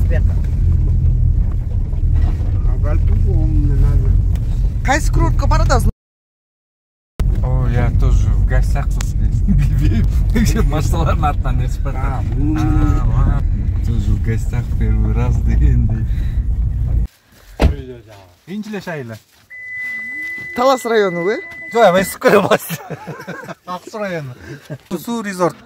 бияка. Кайсы курортко баратасың? О, я тоже в гостях тут билбейм. Машиналардын артынан ээрчип баратам. Тоже в гостях первый раз дегендей. Инчиле шайлы. Талас району бе? Жок, мен Суккара бас. Аксу району. Суу резорт.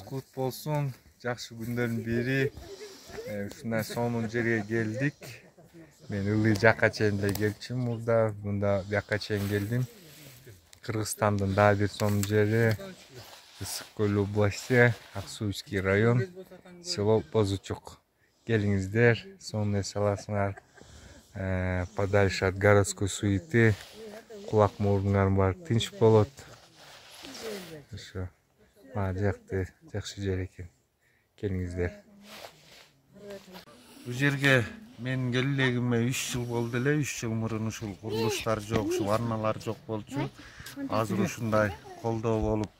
Kut bolsun, жақсы күндөрдүн бири. Ушундай сонун жерге келдик. Мен Ылый жакка чейин эле келчүмүн мурда, мында бияка чейин келдим. Кыргызстандын дагы бир сонун жери, Ысык көл области, Аксуйский район, село Бозучук. Келиңиздер, сонун эс аласыңар. Подальше от городской суеты, кулак мурдуңар бар тынч болот. Ошо. Жакшы жер экен. Келиңиздер. Бул жерге мен келгениме 3 жыл болду эле. 3 жыл мурун ушул курулуштар жок, ушул ванналар жок болчу. Азыр ушундай колдоо болуп,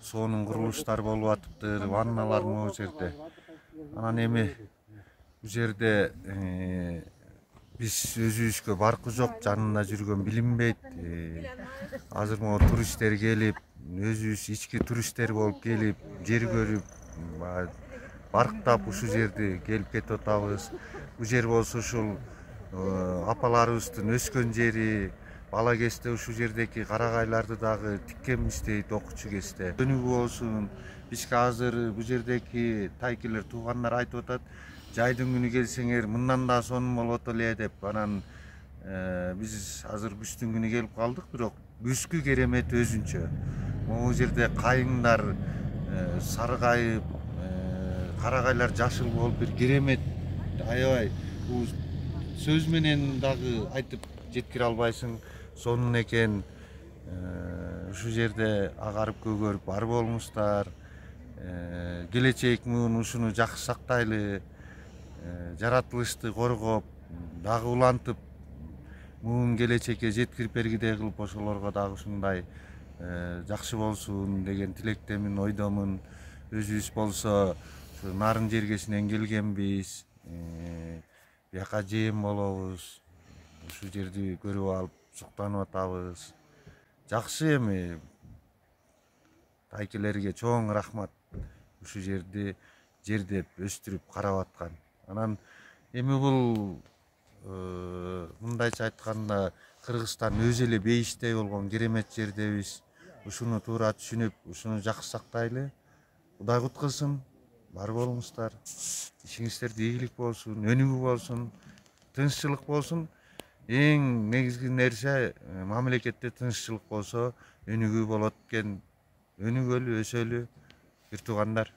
сонун курулуштар болуп атыптыр, ванналар могу жерде. Анан эми бул жерде биз өзүбүзгө баркы жок, жанында жүргөн билинбейт. Азыр могу туристтер келип, өзүбүз ички туристтер болуп келип, жер көрүп, барктап ушул жерди келип кетип атабыз. Бул жер болсо ушул апаларыбыздын өскөн жери, бала кезде ушул жердеки карагайларды дагы тиккенбиз дейт окуучу кезде. Өнүгүү болсун, бизге азыр бул жердеки тайкелер, туугандар айтып атат, жайдын күнү келсеңер мындан да сонун болот эле деп. Анан биз азыр күздүн күнү келип калдык, бирок күзгү керемети өзүнчө. Могу жерде кайыңдар саргайып, карагайлар жашыл болуп бир керемет, аябай. Бул сөз менен дагы айтып жеткире албайсың, сонун экен. Ушул жерде агарып көгөрүп бар болуңуздар. Келечек муун ушуну жакшы сактайлы, жаратылышты коргоп, дагы улантып, муун келечекке жеткирип бергидей кылып ошолорго дагы ушундай жакшы болсун деген тилектемин, ойдомун. Өзүбүз болсо ушу нарын жергесинен келгенбиз. Бияка жээн болобуз. Ушул жерди көрүп алып суктанып атабыз. Жакшы эми. Тайкелерге чоң рахмат. Ушул жерди жердеп өстүрүп карап аткан. Анан эми бул мындайча айтканда Кыргызстан өзү эле бейиштей болгон керемет жердебиз. Ушуну туура түшүнүп, ушуну жакшы сактайлы. Кудай куткарсын. Бар болуңуздар. Ишиңиздерде ийгилик болсун, өнүгүү болсун, тынччылык болсун. Эң негизги нерсе мамлекетте тынччылык болсо, өнүгүү болот экен. Өнүгөлү, өсөлү, бир туугандар.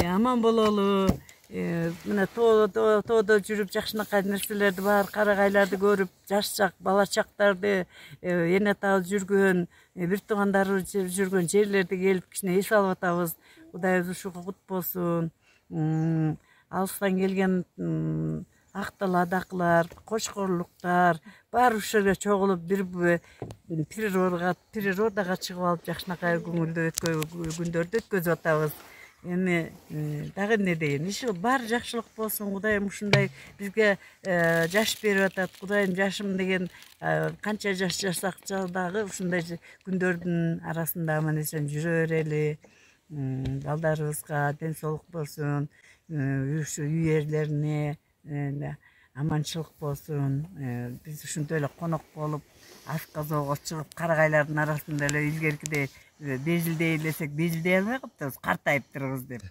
Аман бололу. Мына тоодо жүрүп жакшынакай нерселерди бар, карагайларды көрүп, жаш балачактарды, эне атабыз жүргөн, бир туугандарыбыз жүргөн жерлерди келип кичине эс алып атабыз. Кудайыбыз ушуга кут болсун. Алыстан келген акталадакылар, кочкорлуктар баары ушул жерге чогулуп бир природага чыгып алып жакшынакай күндөрдү өткөзүп атабыз. Эми дагы эмне дейин, баары жакшылык болсун. Кудайым ушундай бизге жаш берип атат. Кудайым жашым деген канча жаш жашак дагы ушундай күндөрдүн арасында аман эсен жүрө берели. Балдарыбызга ден соолук болсун, үй эрлерине аманчылык болсун. Биз ушундай эле конок болуп, асказоого чыгып, карагайлардын арасында эле илгеркидей безилдей элесек безилдей албай калыптырбыз, картайыптырбыз деп.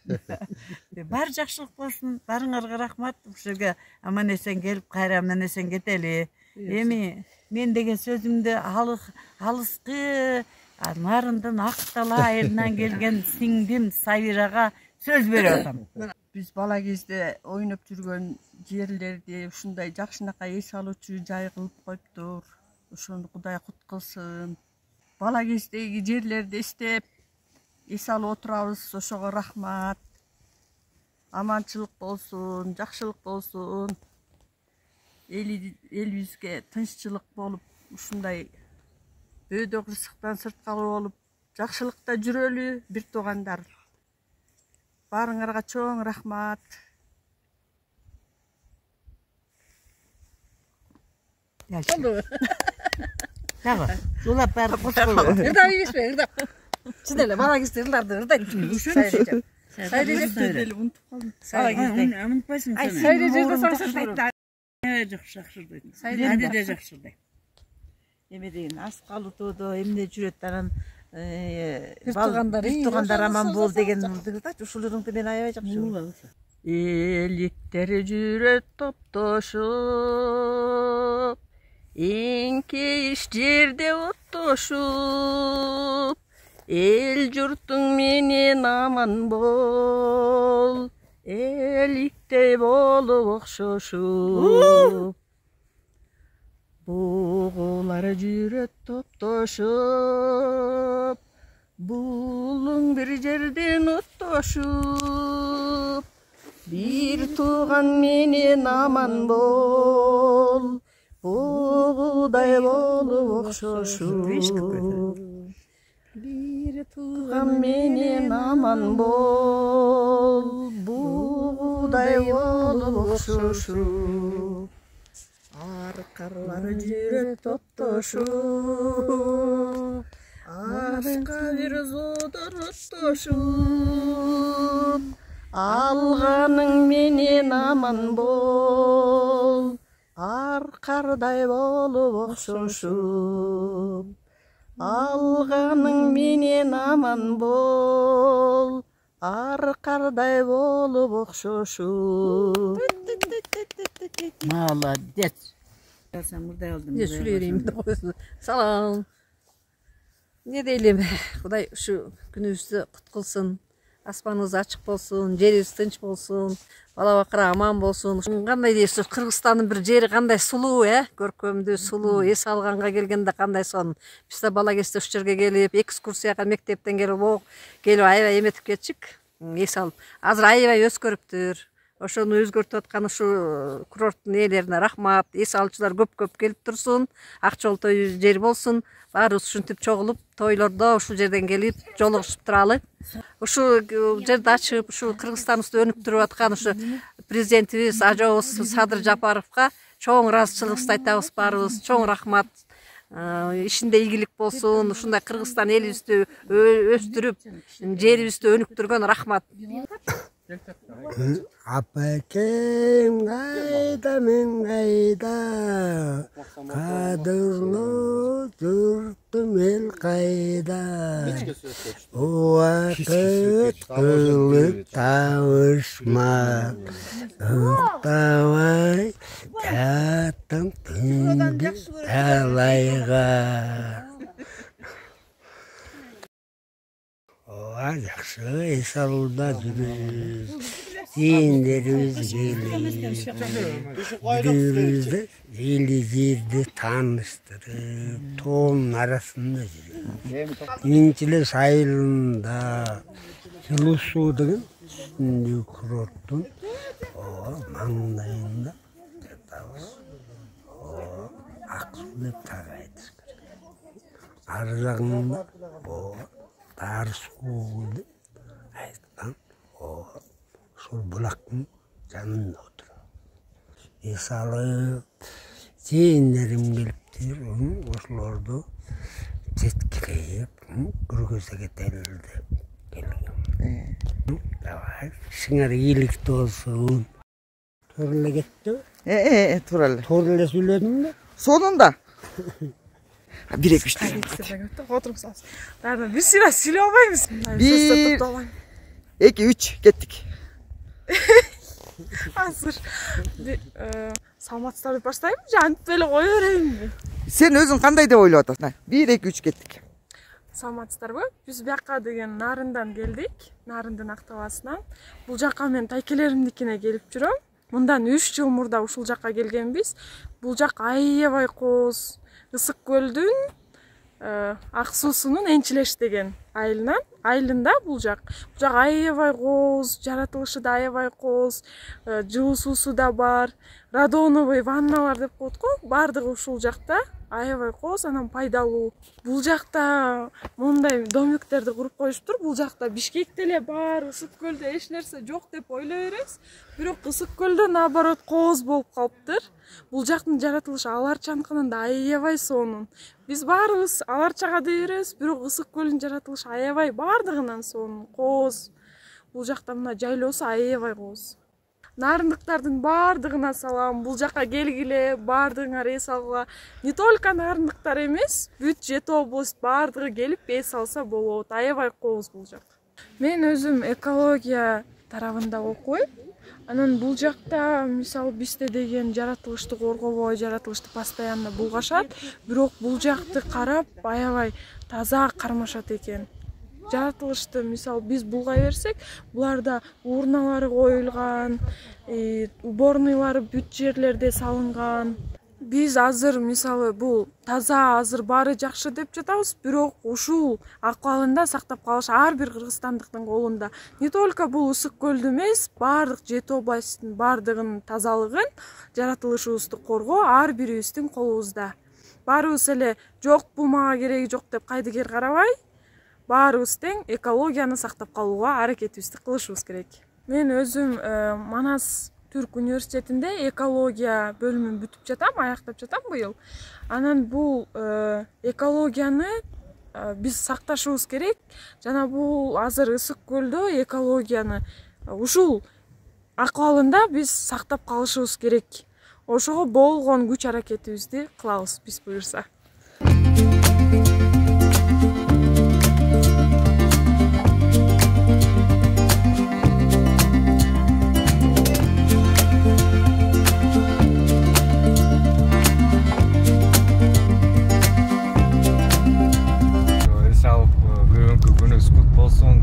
Баары жакшылык болсун. Баарыңарга рахмат. Ушул жерге аман эсен келип, кайра аман эсен кетели. Эми мен деген сөзүмдү алыскы Нарындын Актала айылынан келген сиңдим Сабирага сөз берип атам. Биз бала кезде ойноп жүргөн жерлерди ушундай жакшынакай эс алуучу жай кылып коюптур. Ошону Кудай кут кылсын. Бала кездеги жерлерди эстеп эс алып отурабыз. Ошого рахмат. Аманчылык болсун, жакшылык болсун. Элибизге тынччылык болуп, ушундай өйдө кырсыктан сырткалы болуп, жакшылыкта жүрөлү, бир туугандар. Баарыңарга чоң рахмат. Дагы улап баары кошкол. Ырдап ийбешпе, ырдап. Чын эле бала кезде ырдарды, ырдайт. Сайрежеп унутуп калдым. Унутпайсың. Сайрежеп жакшырдайт. Жакшырдайт. Адеде жакшырдайт. Эме деген аскалуу тоодо эмне жүрөт, анан бир туугандар аман бол деген ушул ырыңды мен аябай жакшы көрөм. Эликтер жүрөт топтошуп, эңкейиш жерде оттошуп, эл журтуң менен аман бол, эликтей болуп окшошуп. Бугулар жүрөт топтошуп, булуң бир жерден оттошуп, бир тууган менен аман бол, бугудай болуп окшошуп. Бир тууган менен аман бол, бугудай болуп окшошуп. Аркарлар жүрөт топтошуп, ашка бир зоодор оттошуп, алганың менен аман бол, аркардай болуп окшошуп. Алганың менен аман бол, аркардай болуп окшошуп. Молодец. Мурдай болдум. Сүйлөйм. Салам. Не дейлим, Кудай ушу күнүбүздү кут кылсын, аспаныбыз ачык болсун, жерибиз тынч болсун, бала бакыра аман болсун. Кандай дейсиз, Кыргызстандын бир жери кандай сулуу, көркөмдүү, сулуу, эс алганга келгенде кандай сонун. Биз да бала кезде ушул жерге келип, экскурсияга мектептен келип аябай эметип кетчик. эс алып азыр аябай өзгөрүптүр. Ошону өзгөртүп аткан ушу курорттун ээлерине рахмат. Эс алуучулар көп келип турсун, ак жол той жер болсун. Баарыбыз ушинтип чогулуп, тойлордо ушул жерден келип жолугушуп туралы. Ушу жерди ачып, ушу Кыргызстаныбызды өнүктүрүп аткан ушу президентибиз ажообуз Садыр Жапаровго чоң ыраазычылыгыбызды айтабыз баарыбыз. Чоң рахмат. Ишинде ийгилик болсун. Ушундай Кыргызстан элибизди өстүрүп, жерибизди өнүктүргөн рахмат. Апакем кайда мен кайда, кадырлуу журтум эл кайда, убакыт кылып табышмак, уктабай жаттым түндү талайга. Жакшы эс алууда жүрүбүз. Зейиндерибиз келип, эли жерди тааныштырып, тоонун арасында жүрүбүз. Биринчи эле сайылында жылуу суу деген үстүндөгү курорттун маңдайында жатабыз. Ак суу деп так айтыш керек. Ар жагында тар суу деп айткан ушул булактын жанында отуруп. Эс алып, жээнерим келиптир, ошолорду жеткиреп, көргөзө кетели деп келгем. Давай, ишиңер ийгиликтүү болсун. Туура эле кеттиби? Туура эле. Туура эле сүйлөдүм да. Сонунда. 1-2-3 Отырмыз. Bir sıra sile olmayız. 1, 2, 3 gittik. Hazır. Salmatsızlar başlayayım mı? Canıp böyle koyuvereyim mi? Sen özün qanday deb ойлоп атасың? 1, 2, 3 gittik. Саламатсыздар ғой. Біз бияққа деген Нарындан келдик. Нарындын Актабасынан. Бул жакка мен тайкелеримдикине келип жүрөм. Мындан 3 жыл мурда ушул жакка келгенбиз. Бул жак аябай кооз. Ысык көлдүн ак суусунун Энчилеш деген айылында бул жак. Бул жак аябай кооз, жаратылышы да аябай кооз, жылуу суусу да бар. Радоновый ванналар деп коет го, бардыгы ушул жакта. Аябай кооз, анан пайдалуу. Бул жакта мондай домиктерди куруп коюштур. Бул жакта Бишкекте эле бар, Ысык көлдө эч нерсе жок деп ойлой беребиз. Бирок Ысык көлдө наоборот кооз болуп калыптыр. Бул жактын жаратылышы аларчанкынында аябай сонун. Биз баарыбыз аларчага дей беребиз, бирок Ысык көлдүн жаратылышы аябай бардыгынан сонун, кооз. Бул жакта мына жайлоосу аябай кооз. Нарындыктардын бардыгына салам. Бул жакка келгиле, бардыгыңар эс алгыла. Не только нарындыктар эмес, бүт Жети область бардыгы келип эс алса болот. Аябай кооз бул жак. Мен өзүм экология тарабында окуйм. Анан бул жакта мисалы бизде деген жаратылышты коргобой, жаратылышты постоянно булгашат, бирок бул жакты карап аябай таза кармашат экен. Жаратылышты мисалы биз булгай берсек, буларда урналары коюлган, уборныйлары бүт жерлерде салынган. Биз азыр мисалы бул таза, азыр баары жакшы деп жатабыз, бирок ушул акыбалында сактап калыш ар бир кыргызстандыктын колунда. Не только бул Ысык көлдү эмес, бардык Жети областтын бардыгынын тазалыгын, жаратылышыбызды коргоо ар бирибиздин колубузда. Баарыбыз эле жок, бул мага кереги жок деп кайдыгер карабай, баарыбыз тең экологияны сактап калууга аракетибизди кылышыбыз керек. Мен өзүм Манас Түрк университетинде экология бөлүмүн бүтүп жатам, аяктап жатам быйыл. Анан бул экологияны биз сакташыбыз керек. Жана бул азыр Ысык көлдө экологияны ушул акыбалында биз сактап калышыбыз керек. Ошого болгон күч аракетибизди кылабыз, биз буюрса.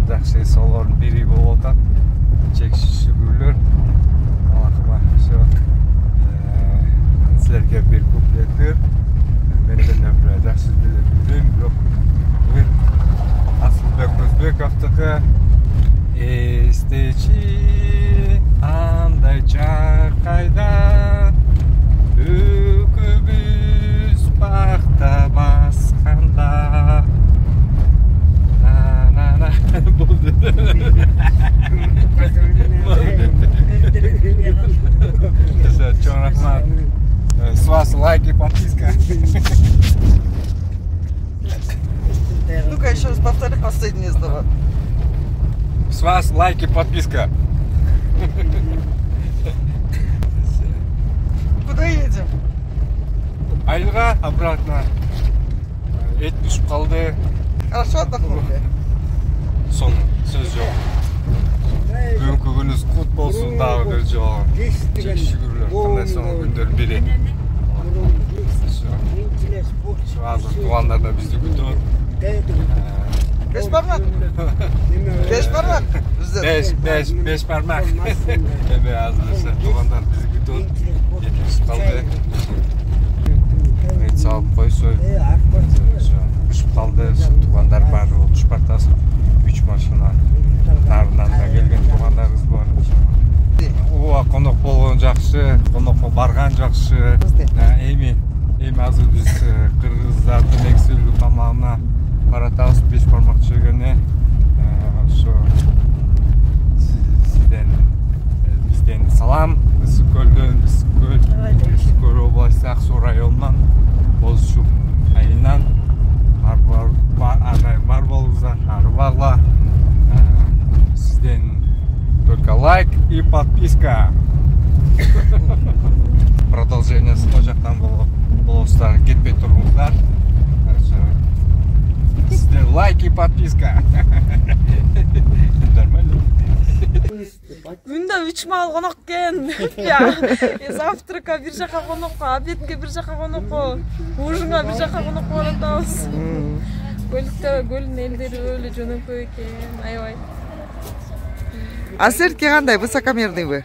Жакшы эс алган бири болуп атат. Чексиз шүгүрлөр. Аллахга шүгүр. Силерге бир куплеттер. Менден жакшы билем, бирок Посмотри, последнее слово. С вас лайк и подписка. Куда едем? Айылға обратно. Ет пішіп қалды. Хорошо отдохнули? Соны сөз жоқ. Бүгінгі күніңіз құт болсын, дағы да жоқ. Шүкірлер, қандай соңғы күндер береді. Азыр туғандар да бізді күтіп. Beş parmak. Beş parmak. Beş parmak. Ebe azırsa туғандар бізді күтіп. Ет пішіп қалды. Ет салып қой сой. Пішіп қалды. Туғандар бар. Үш партасы. 3 машина. Нарынан да келген туғандарымыз бар. Қонақ болған жақсы, қонаққа барған жақсы. Эми азыр біз қырғыздардың экселүү тамағына баратабыз, беш бармак жегене. Ошо бизден салам. Ысыкөлдөн, Ысыкөл областы Ак Суу районунан, Бозчук айылынан бар болуңуздар, ары багыла. Сизден только лайк и подписка. Продолжение сол жактан болосуздар, кетпей туруңуздар. Сизден лайк и подписка. Нормально. Күндө 3 мал конок экен. Завтрака бир жака конокко, обедке бир жака конокко, ужинга бир жака конокко баратабыз. Көлдүн элдери өлө жөнөкөй экен, аябай. А сертке кандай? Высокомерный вы?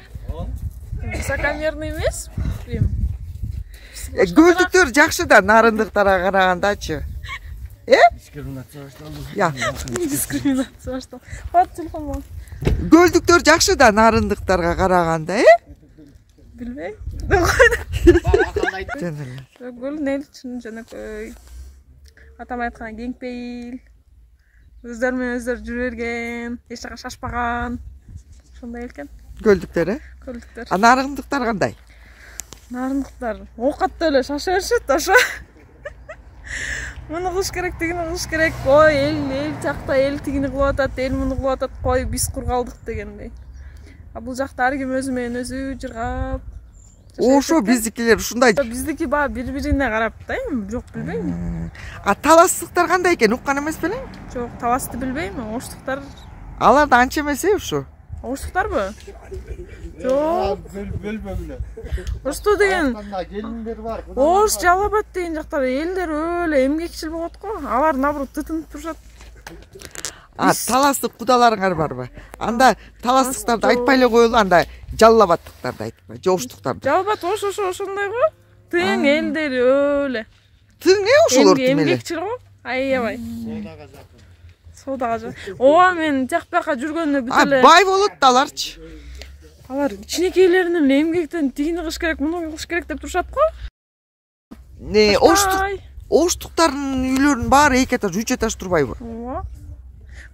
Высокомерный эмес? Көлдүктөр жакшы да нарындыктарга карагандачы. Я. Дискриминация что? Вот телефон. Көлдүктөр жакшы да нарындыктарга караганда, Билбейм. Жанеле. Көлдүн эл үчүн жөнөкөй. Атам айткан кеңпейил. Өздөрү менен өздөрү жүрө берген, эч жака шашпаган. Ошондой экен. Көлдүктөр, Көлдүктөр. А нарындыктар кандай? Нарындыктар оокатта эле шаша беришет, ошо. Муну кылыш керек, тигини кылыш керек. Ой, эл жакта эл тигини кылып атат, эл муну кылып атат, кой биз кургалдык дегендей. А бул жакта ар ким өзү менен өзү жыргап. Ошо биздикилер ушундай. Биздики баа бири-бирине карап да, жок билбейм. А таластыктар кандай экен, уккан эмес белең? Жок, таласты билбейм. Оштуктар. Алар да анча эмес ушу. Оштуктарбы? Жок. Ошту деген. Ош Жалабат деген жактар элдер өлө эмгекчил болот го. Алар наоборот тытынып турушат. А таластык кудаларыңар барбы? Анда таластыктарды айтпай эле коелу, анда Жалабаттыктарды айтпай, жоштуктарды. Жалабат ошондой го. Тың элдер өлө. Тың ошолор тим эле. Эмгекчил го. Аябай. Содага жа. Ооба мен тияк бияка жүргөндө бүт эле. Бай болот да аларчы. Алар кичинекейлеринин эмгектен тигини кылыш керек, муну кылыш керек деп турушат го. Оштуктардын үйлөрүнүн баары 2 этаж, 3 этаж турбайбы? Ооба.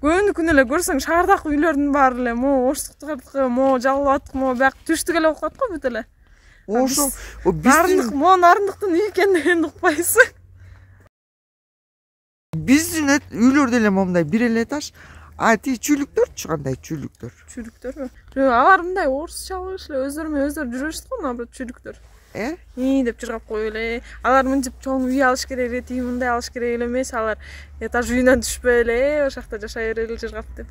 Көндү эле көрсөң шаардагы үйлөрдүн баары эле могу оштуктардыкы, могу Жалабаттык, могу бияк түштүк эле окуп калат го бүт эле. Ошо Нарындык, могу нарындыктын үй экенин эми укпайсың. Биздин үйлөрдө эле момундай 1 эле этаж. А ти чүлүктөрчү кандай чүлүктөр? Чүлүктөрбү? Алар мындай орусчалык эле өздөрү менен өздөрү жүрөшөт го, наоборот чүлүктөр. Деп жыргап коюп эле. Алар мынтип чоң үй алыш керек эле, тиги мындай алыш керек эле эмес, алар этаж үйүнөн түшпөй эле, ошол жакта жашай берели жыргап деп.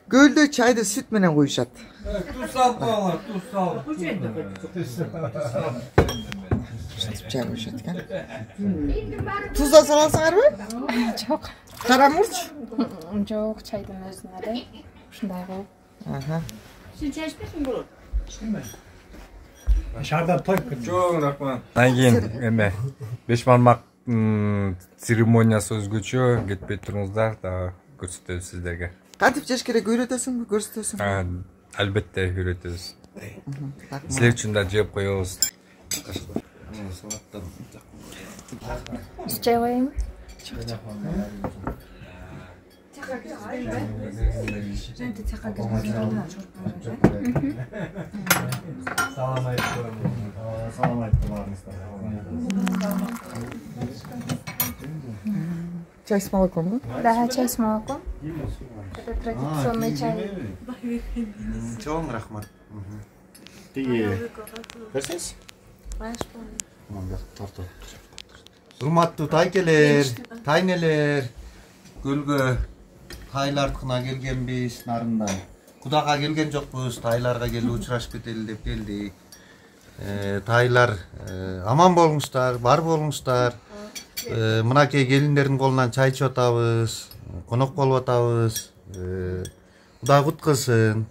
Gölde çayda süt menen koyuşat. Tuz sal koyalım, tuz sal. Çay koyuşatken. Tuz da salansыңар mı? Жоқ. Karamurç? Жоқ, чайдың өзүнө эле ушундай кылып. Sen çay içmesin mi? Dışarıda toy kılıyor. Çok rahmat. Keyin endi 5 barmak seremoniyasi o'zgacha ketpay turingizlar, ko'rsatamiz sizlarga. Qanday jash kerak o'ratasanmi, ko'rsatasanmi? Albatta o'rgatamiz. Sizlar uchun da jeb qo'yamiz. Çay koyayım mı? Чай с молоком, да? Да, чай с молоком. Это традиционный чай. Чоң рахмат. Көрсеңіз? Урматтуу тайкелер, тайнелер, көлгө тайлардыкына келгенбиз нарындан. Кудага келген жокпуз, тайларга келип учурашып кетели деп келдик. Тайлар аман болуңуздар, бар болуңуздар. Мынакей келиндердин колунан чай ичип атабыз, конок болуп атабыз. Кудай куткылсын.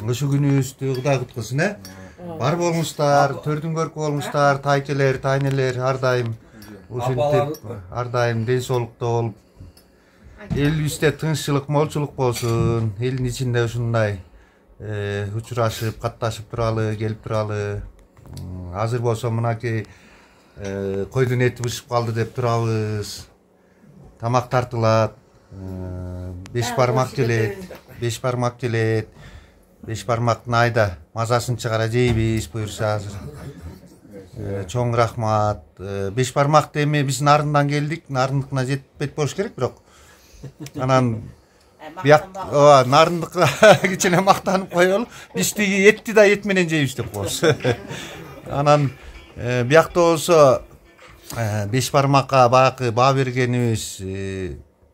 Ошо күнүбүздү Кудай куткылсын, Бар болуңуздар, төрдүн көркү болуңуздар, тайкелер, тайнелер ар дайым ушинтип, ар дайым ден соолукта болуп, элибизде тынччылык, молчулук болсун, элдин ичинде ушундай учурашып, катташып туралы, келип туралы. Азыр болсо мынакей койдун эти бышып калды деп турабыз. Тамак тартылат, 5 бармак келет, 5 бармак келет. 5 бармактын айда мазасын чыгара жейбиз буюрса азыр. Чоң рахмат. 5 бармакты эми биз нарындан келдик, нарындыкына жетпейт болуш керек, бирок анан бияк нарындыкка кичине мактанып коелу. Биз тиги этти да эт менен жейбиз деп коебуз. Анан биякта болсо 5 бармакка баягы баа бергенибиз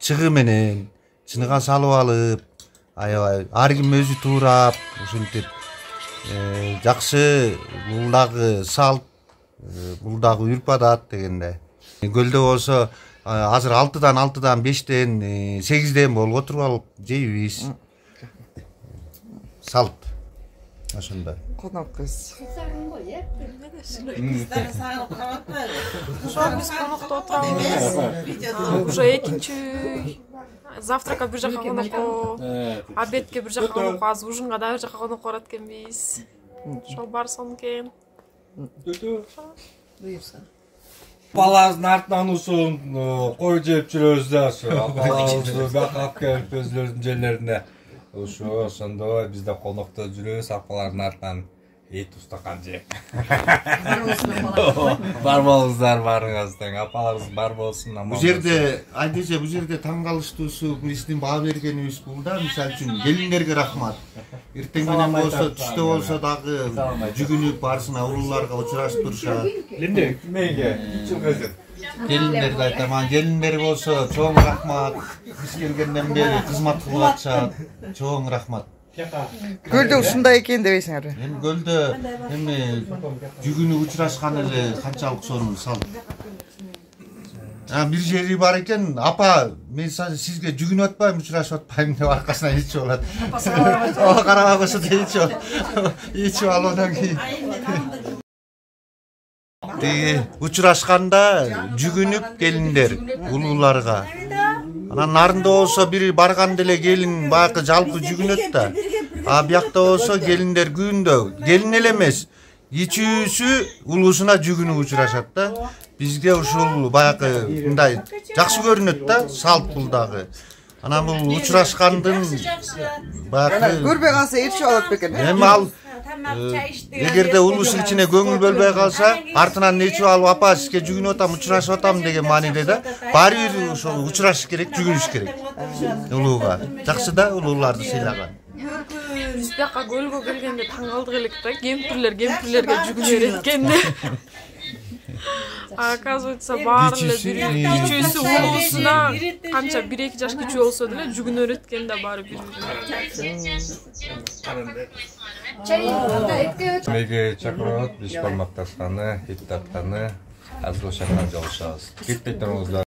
чыгы менен чыныга салып алып, аябай ар ким өзү туурап, ушинтип жакшы бул дагы салт, бул дагы үрп адат дегенде. Көлдө болсо азыр 6-дан 5-тен 8-ден болуп отуруп алып жейбиз. Салт. Ошондой. Конок кыз. Биз конокто отурабыз. Уже экинчи завтрака бир жака конокко, обедке бир жака конокко, азыр ужунга да бир жака конокко барат экенбиз. Ошол бар сон экен. Балаздын артынан ушун кой жеп жүрөбүз да, ошо балабызды бияка алып келип өзүлөрүнүн жерлерине. Ошондой бизде конокто жүрөбүз, апалардын артынан эт устакан жеп. Бар болуңуздар, барыңыз тең, апаларыбыз бар болсун. Бул жерде айдыжа бул жерде таң калыштуусу биздин баа бергенибиз бул да, мисалы үчүн келиндерге рахмат. Эртең менен болсо, түштө болсо дагы жүгүнүп барысына улууларга учурашып турушат. Мейге, чыгызып. Келиндерге айтам, келиндер болсо чоң рахмат. Биз келгенден бери кызмат кылып атышат. Чоң рахмат. Көлдө ушундай экен дебейсиңерби? Эми көлдө эми жүгүнүп учурашкан эле канчалык сонун салт. Бир жери бар экен, апа, мен сизге жүгүнүп атпайм, учурашып атпайм деп аркасынан ичип алат. Карабай койсо ичип алып анан кийин учурашканда жүгүнүп келиндер улууларга. Анан нарында болсо бир барганда эле келин баягы жалпы жүгүнөт да. Биякта болсо келиндер күндө, келин эле эмес, ичүүсү улуусуна жүгүнүп учурашат да. Бизге ушул баягы мындай жакшы көрүнөт да, салт бул дагы. Анан бул учурашкандын баягы Көрбөй калса ээрчип алат бекен. Эми ал эгерде улуусу ичине көңүл бөлбөй калса, артынан нечип алып апа сизге жүгүнүп атам, учурашып атам деген мааниде да. Баары бир ошол учурашыш керек, жүгүнүш керек. Улууга. Жакшы да улууларды сыйлаган. Биз бияка көлгө келгенде таң калдык элек да, кемпирлерге жүгүнөр эткенде. Оказывается, баары эле кичүүсү улуусуна канча 1-2 жаш кичүү болсо деле жүгүнөр эткен да баары бири-бирине. Меге чакырат, 5 бармак таштаны, эт тартканы, азыр ошондой жолушабыз. Кетпей туруңуздар.